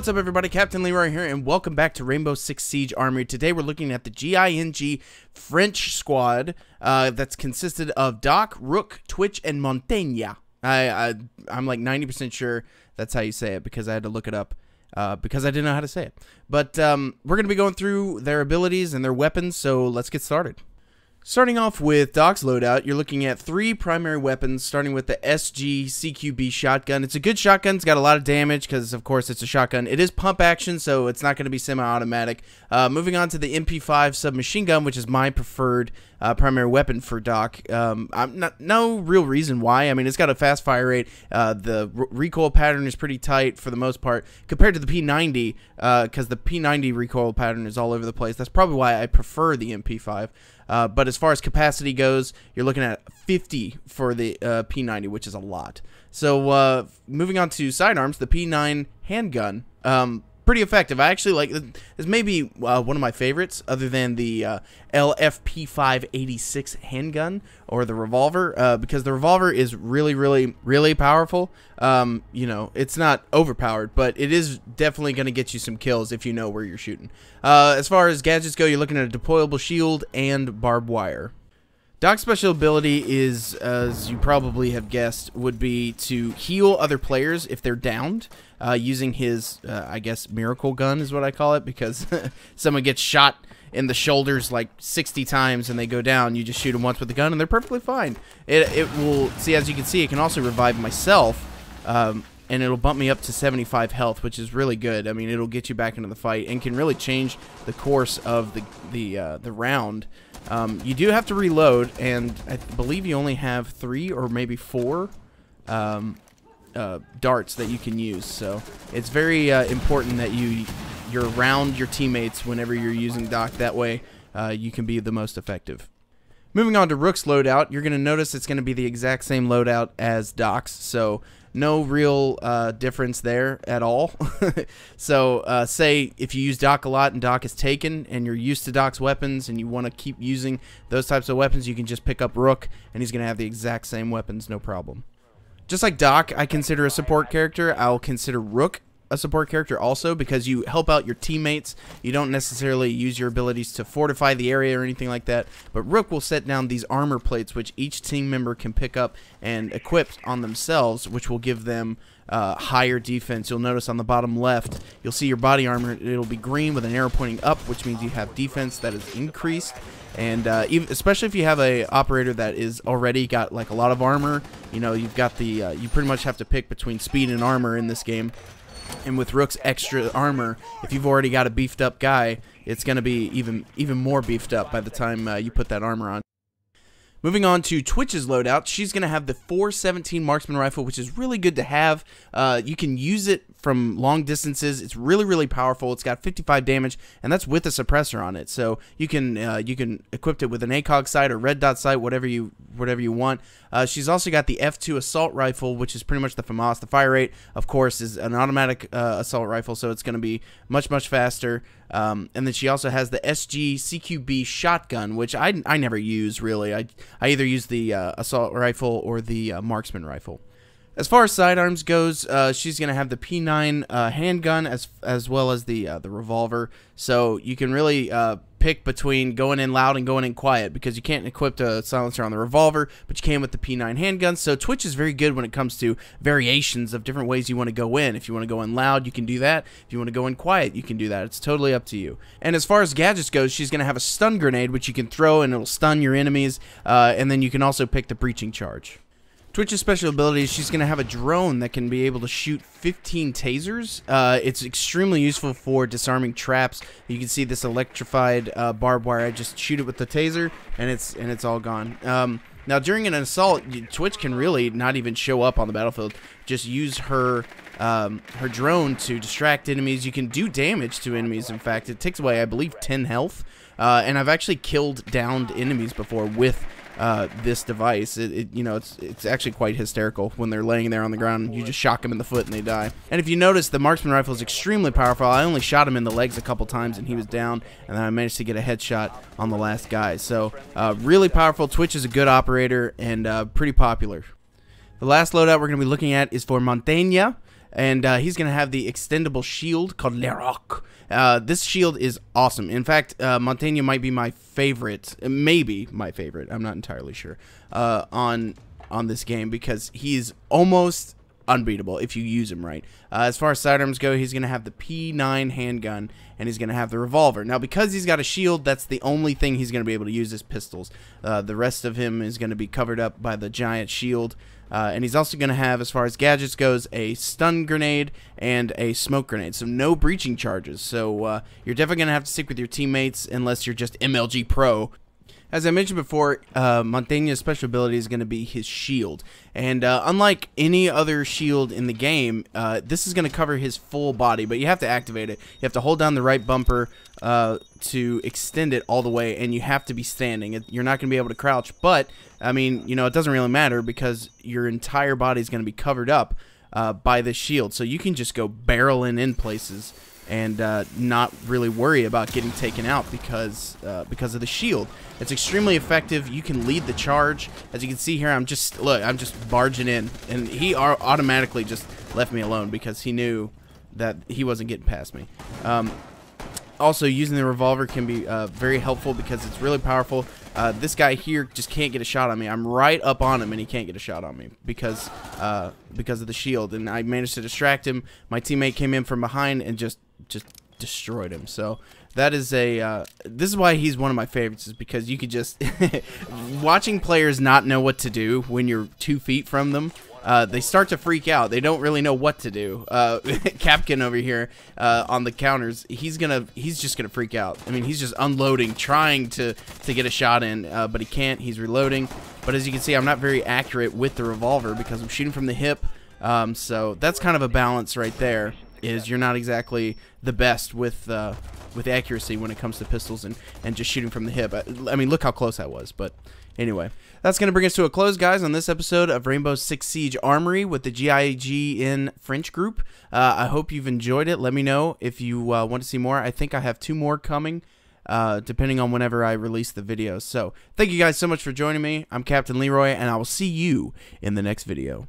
What's up, everybody? Captain Leroy here, and welcome back to Rainbow Six Siege Armory. Today we're looking at the GIGN French squad that's consisted of Doc, Rook, Twitch, and Montaigne. I'm like 90% sure that's how you say it because I had to look it up because I didn't know how to say it. But we're going to be going through their abilities and their weapons, so let's get started. Starting off with Doc's loadout, you're looking at 3 primary weapons, starting with the SG CQB shotgun. It's a good shotgun. It's got a lot of damage because, of course, it's a shotgun. It is pump action, so it's not going to be semi-automatic. Moving on to the MP5 submachine gun, which is my preferred primary weapon for Doc. No real reason why. I mean, it's got a fast fire rate. The recoil pattern is pretty tight for the most part compared to the P90, because the P90 recoil pattern is all over the place. That's probably why I prefer the MP5. But as far as capacity goes, you're looking at 50 for the P90, which is a lot. So moving on to sidearms, the P9 handgun, pretty effective. I actually like this. Maybe one of my favorites, other than the LFP586 handgun or the revolver, because the revolver is really powerful. You know, it's not overpowered, but it is definitely going to get you some kills if you know where you're shooting. As far as gadgets go, you're looking at a deployable shield and barbed wire. Doc's special ability is, as you probably have guessed, would be to heal other players if they're downed, using his, I guess, miracle gun is what I call it, because someone gets shot in the shoulders like 60 times and they go down. You just shoot them once with the gun and they're perfectly fine. It will, see, as you can see, it can also revive myself, and it'll bump me up to 75 health, which is really good. I mean, it'll get you back into the fight and can really change the course of the round. You do have to reload, and I believe you only have 3 or maybe 4 darts that you can use. So it's very important that you're around your teammates whenever you're using Doc. That way you can be the most effective. Moving on to Rook's loadout, you're going to notice it's going to be the exact same loadout as Doc's, so no real difference there at all. So say if you use Doc a lot and Doc is taken and you're used to Doc's weapons and you want to keep using those types of weapons, you can just pick up Rook and he's going to have the exact same weapons, no problem. Just like Doc, I consider a support character, I'll consider Rook a support character also, because you help out your teammates. You don't necessarily use your abilities to fortify the area or anything like that, but Rook will set down these armor plates which each team member can pick up and equip on themselves, which will give them higher defense. You'll notice on the bottom left, you'll see your body armor. It'll be green with an arrow pointing up, which means you have defense that is increased. And especially if you have a operator that is already got like a lot of armor, you know, you've got the you pretty much have to pick between speed and armor in this game. And with Rook's extra armor, if you've already got a beefed up guy, it's going to be even more beefed up by the time you put that armor on. Moving on to Twitch's loadout, she's going to have the 417 marksman rifle, which is really good to have. You can use it from long distances. It's really powerful. It's got 55 damage, and that's with a suppressor on it. So you can equip it with an ACOG sight or red dot sight, whatever you want. She's also got the F2 assault rifle, which is pretty much the FAMAS. The fire rate, of course, is an automatic assault rifle, so it's going to be much faster. And then she also has the SG CQB shotgun, which I never use, really. I either use the assault rifle or the marksman rifle. As far as sidearms goes, she's going to have the P9 handgun as well as the revolver. So you can really pick between going in loud and going in quiet, because you can't equip a silencer on the revolver, but you can with the P9 handgun. So Twitch is very good when it comes to variations of different ways you want to go in. If you want to go in loud, you can do that. If you want to go in quiet, you can do that. It's totally up to you. And as far as gadgets goes, she's going to have a stun grenade, which you can throw and it'll stun your enemies. And then you can also pick the breaching charge. Twitch's special ability is she's going to have a drone that can be able to shoot 15 tasers. It's extremely useful for disarming traps. You can see this electrified barbed wire. I just shoot it with the taser, and it's all gone. Now, during an assault, Twitch can really not even show up on the battlefield. Just use her drone to distract enemies. You can do damage to enemies. In fact, it takes away, I believe, 10 health. And I've actually killed downed enemies before with this device. You know, it's actually quite hysterical when they're laying there on the ground. You just shock them in the foot and they die. And if you notice, the marksman rifle is extremely powerful. I only shot him in the legs a couple times and he was down, and then I managed to get a headshot on the last guy. So really powerful. Twitch is a good operator and pretty popular. The last loadout we're going to be looking at is for Montaigne. and he's going to have the extendable shield called Le Rock. This shield is awesome. In fact, Montaigne might be my favorite, maybe my favorite, I'm not entirely sure, on this game, because he's almost unbeatable if you use him right. As far as sidearms go, he's going to have the P9 handgun, and he's going to have the revolver. Now, because he's got a shield, that's the only thing he's going to be able to use is pistols. The rest of him is going to be covered up by the giant shield. And he's also going to have, as far as gadgets goes, a stun grenade and a smoke grenade. So no breaching charges. So you're definitely going to have to stick with your teammates unless you're just MLG Pro. As I mentioned before, Montaigne's special ability is going to be his shield. And unlike any other shield in the game, this is going to cover his full body, but you have to activate it. You have to hold down the right bumper to extend it all the way, and you have to be standing. You're not going to be able to crouch, but, I mean, you know, it doesn't really matter because your entire body is going to be covered up by this shield. So you can just go barreling in places and not really worry about getting taken out because of the shield. It's extremely effective. You can lead the charge. As you can see here, I'm just barging in, and he automatically just left me alone because he knew that he wasn't getting past me. Also, using the revolver can be very helpful because it's really powerful. This guy here just can't get a shot on me. I'm right up on him, and he can't get a shot on me because of the shield. And I managed to distract him. My teammate came in from behind and just destroyed him. So that is this is why he's one of my favorites, is because you could just watching players not know what to do when you're 2 feet from them. They start to freak out. They don't really know what to do. Capkin over here on the counters, he's just gonna freak out. I mean, he's just unloading, trying to get a shot in, but he can't. He's reloading. But as you can see, I'm not very accurate with the revolver because I'm shooting from the hip. So that's kind of a balance right there. Is you're not exactly the best with accuracy when it comes to pistols and just shooting from the hip. I mean, look how close I was. But anyway, that's going to bring us to a close, guys, on this episode of Rainbow Six Siege Armory with the GIGN French group. I hope you've enjoyed it. Let me know if you want to see more. I think I have 2 more coming, depending on whenever I release the videos. So thank you guys so much for joining me. I'm Captain Leroy, and I will see you in the next video.